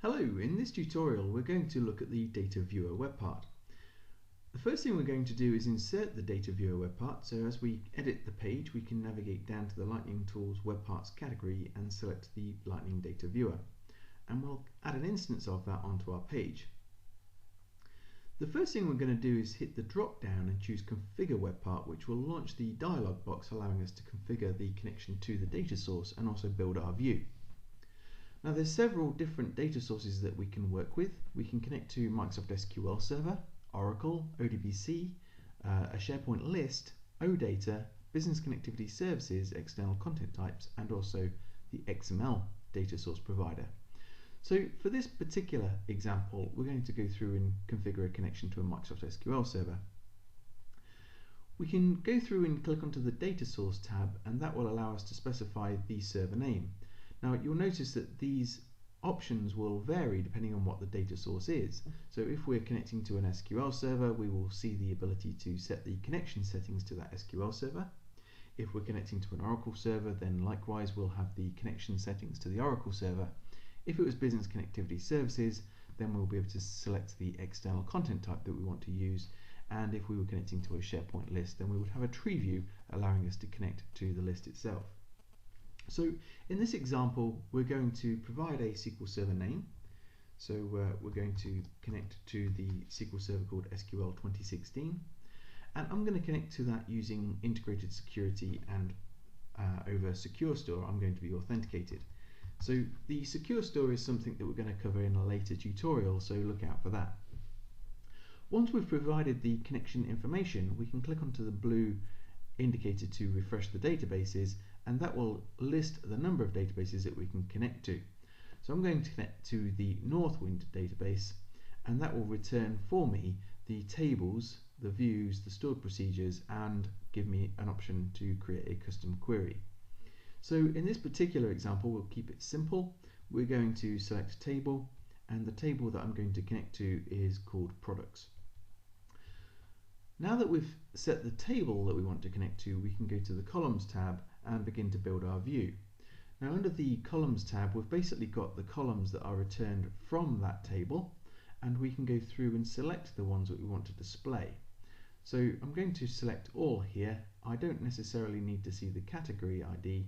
Hello, in this tutorial we're going to look at the Data Viewer web part. The first thing we're going to do is insert the Data Viewer web part, so as we edit the page we can navigate down to the Lightning Tools Web Parts category and select the Lightning Data Viewer. And we'll add an instance of that onto our page. The first thing we're going to do is hit the drop down and choose Configure Web Part, which will launch the dialog box allowing us to configure the connection to the data source and also build our view. Now there's several different data sources that we can work with. We can connect to Microsoft SQL Server, Oracle, ODBC, a SharePoint list, OData, Business Connectivity Services, external content types, and also the XML data source provider. So for this particular example, we're going to go through and configure a connection to a Microsoft SQL Server. We can go through and click onto the Data Source tab, and that will allow us to specify the server name. Now you'll notice that these options will vary depending on what the data source is. So if we're connecting to an SQL server, we will see the ability to set the connection settings to that SQL server. If we're connecting to an Oracle server, then likewise we'll have the connection settings to the Oracle server. If it was Business Connectivity Services, then we'll be able to select the external content type that we want to use. And if we were connecting to a SharePoint list, then we would have a tree view allowing us to connect to the list itself. So in this example, we're going to provide a SQL Server name. So we're going to connect to the SQL Server called SQL 2016. And I'm going to connect to that using integrated security, and over Secure Store, I'm going to be authenticated. So the Secure Store is something that we're going to cover in a later tutorial, so look out for that. Once we've provided the connection information, we can click onto the blue indicator to refresh the databases, and that will list the number of databases that we can connect to. So I'm going to connect to the Northwind database, and that will return for me the tables, the views, the stored procedures, and give me an option to create a custom query. So in this particular example, we'll keep it simple. We're going to select table, and the table that I'm going to connect to is called products. Now that we've set the table that we want to connect to, we can go to the columns tab and begin to build our view. Now under the columns tab, we've basically got the columns that are returned from that table, and we can go through and select the ones that we want to display. So I'm going to select all here. I don't necessarily need to see the category ID.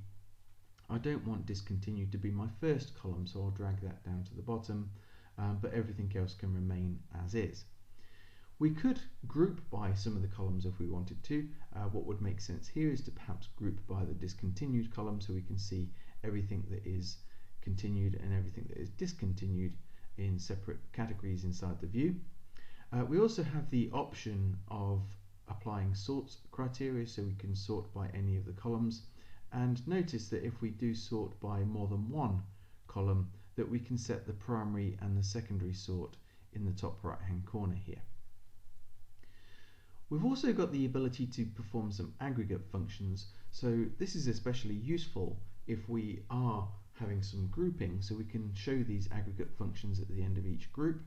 I don't want discontinued to be my first column, so I'll drag that down to the bottom, but everything else can remain as is. We could group by some of the columns if we wanted to. What would make sense here is to perhaps group by the discontinued column, so we can see everything that is continued and everything that is discontinued in separate categories inside the view. We also have the option of applying sort criteria, so we can sort by any of the columns. And notice that if we do sort by more than one column, that we can set the primary and the secondary sort in the top right hand corner here. We've also got the ability to perform some aggregate functions, so this is especially useful if we are having some grouping, so we can show these aggregate functions at the end of each group,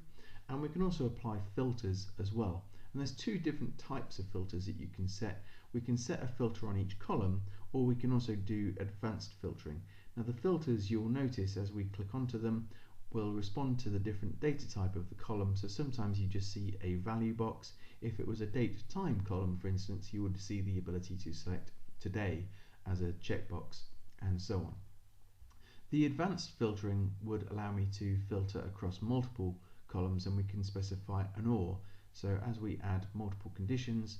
and we can also apply filters as well. And there's two different types of filters that you can set. We can set a filter on each column, or we can also do advanced filtering. Now the filters, you'll notice as we click onto them, will respond to the different data type of the column. So sometimes you just see a value box. If it was a date time column, for instance, you would see the ability to select today as a checkbox, and so on. The advanced filtering would allow me to filter across multiple columns, and we can specify an OR. So as we add multiple conditions,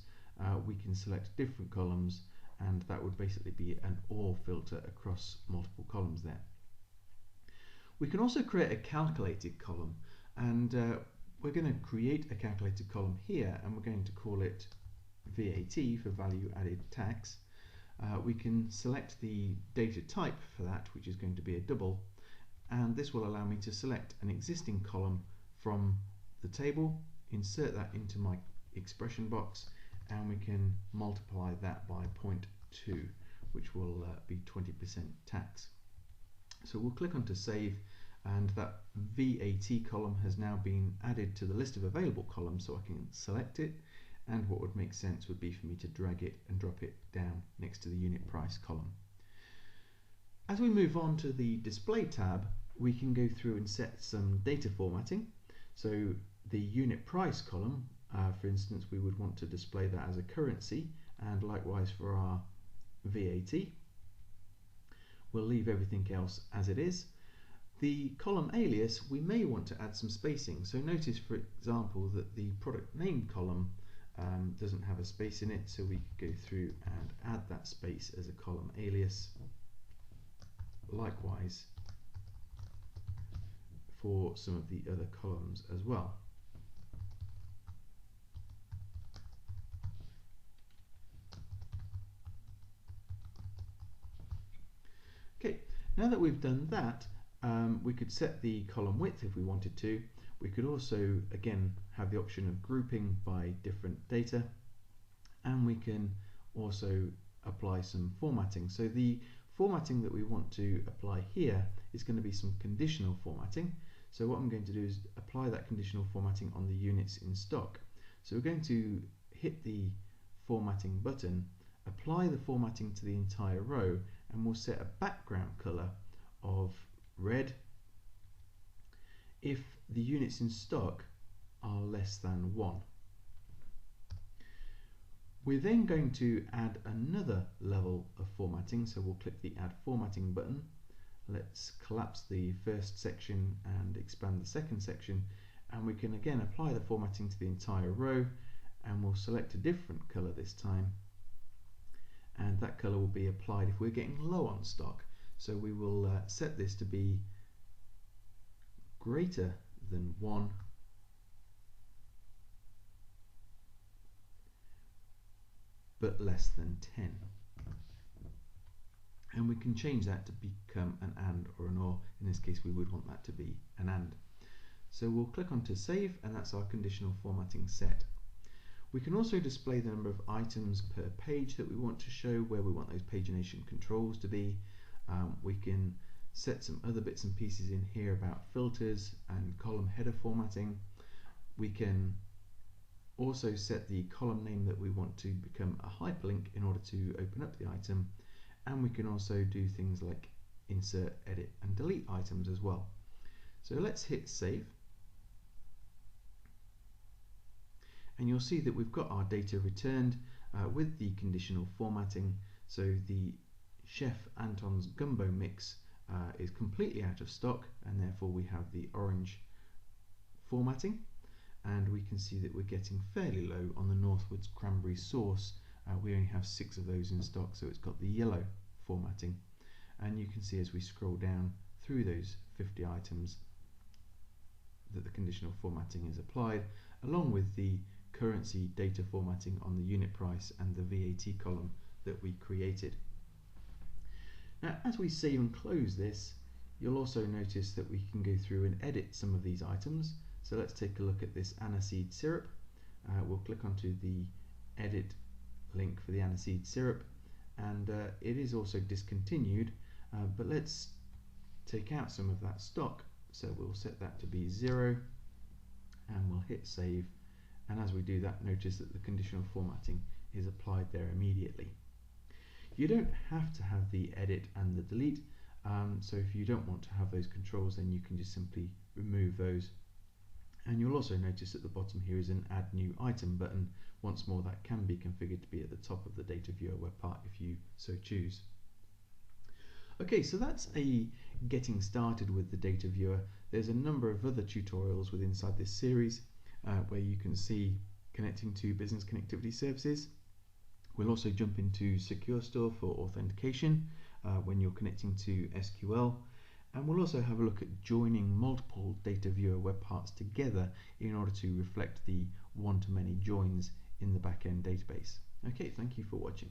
we can select different columns, and that would basically be an OR filter across multiple columns there. We can also create a calculated column, and we're going to create a calculated column here, and we're going to call it VAT for value added tax. We can select the data type for that, which is going to be a double, and this will allow me to select an existing column from the table, insert that into my expression box, and we can multiply that by 0.2, which will be 20% tax. So we'll click on to save, and that VAT column has now been added to the list of available columns, so I can select it, and what would make sense would be for me to drag it and drop it down next to the unit price column. As we move on to the display tab, we can go through and set some data formatting. So the unit price column, for instance, we would want to display that as a currency, and likewise for our VAT. We'll leave everything else as it is. The column alias, we may want to add some spacing. So notice, for example, that the product name column doesn't have a space in it, so we could go through and add that space as a column alias. Likewise for some of the other columns as well. Okay, now that we've done that, we could set the column width if we wanted to. We could also, again, have the option of grouping by different data, and we can also apply some formatting. So the formatting that we want to apply here is going to be some conditional formatting. So what I'm going to do is apply that conditional formatting on the units in stock. So we're going to hit the formatting button, apply the formatting to the entire row, and we'll set a background color of red if the units in stock are less than 1. We're then going to add another level of formatting, so we'll click the Add Formatting button. Let's collapse the first section and expand the second section, and we can again apply the formatting to the entire row, and we'll select a different color this time, and that color will be applied if we're getting low on stock. So we will set this to be greater than 1 but less than 10. And we can change that to become an AND or an OR. In this case we would want that to be an AND. So we'll click on to save, and that's our conditional formatting set. We can also display the number of items per page that we want to show, where we want those pagination controls to be. We can set some other bits and pieces in here about filters and column header formatting. We can also set the column name that we want to become a hyperlink in order to open up the item, and we can also do things like insert, edit and delete items as well. So let's hit save, and you'll see that we've got our data returned with the conditional formatting. So the Chef Anton's Gumbo mix is completely out of stock, and therefore we have the orange formatting, and we can see that we're getting fairly low on the Northwoods cranberry sauce. We only have 6 of those in stock, so it's got the yellow formatting, and you can see as we scroll down through those 50 items that the conditional formatting is applied, along with the currency data formatting on the unit price and the VAT column that we created. Now, as we save and close this, you'll also notice that we can go through and edit some of these items. So let's take a look at this aniseed syrup. We'll click onto the edit link for the aniseed syrup, and it is also discontinued, but let's take out some of that stock. So we'll set that to be 0, and we'll hit save, and as we do that, notice that the conditional formatting is applied there immediately. You don't have to have the edit and the delete, so if you don't want to have those controls, then you can just simply remove those. And you'll also notice at the bottom here is an Add New Item button. Once more, that can be configured to be at the top of the Data Viewer web part if you so choose. Okay, so that's a getting started with the Data Viewer. There's a number of other tutorials within inside this series where you can see connecting to business connectivity services. We'll also jump into Secure Store for authentication when you're connecting to SQL. And we'll also have a look at joining multiple Data Viewer web parts together in order to reflect the one-to-many joins in the backend database. Okay, thank you for watching.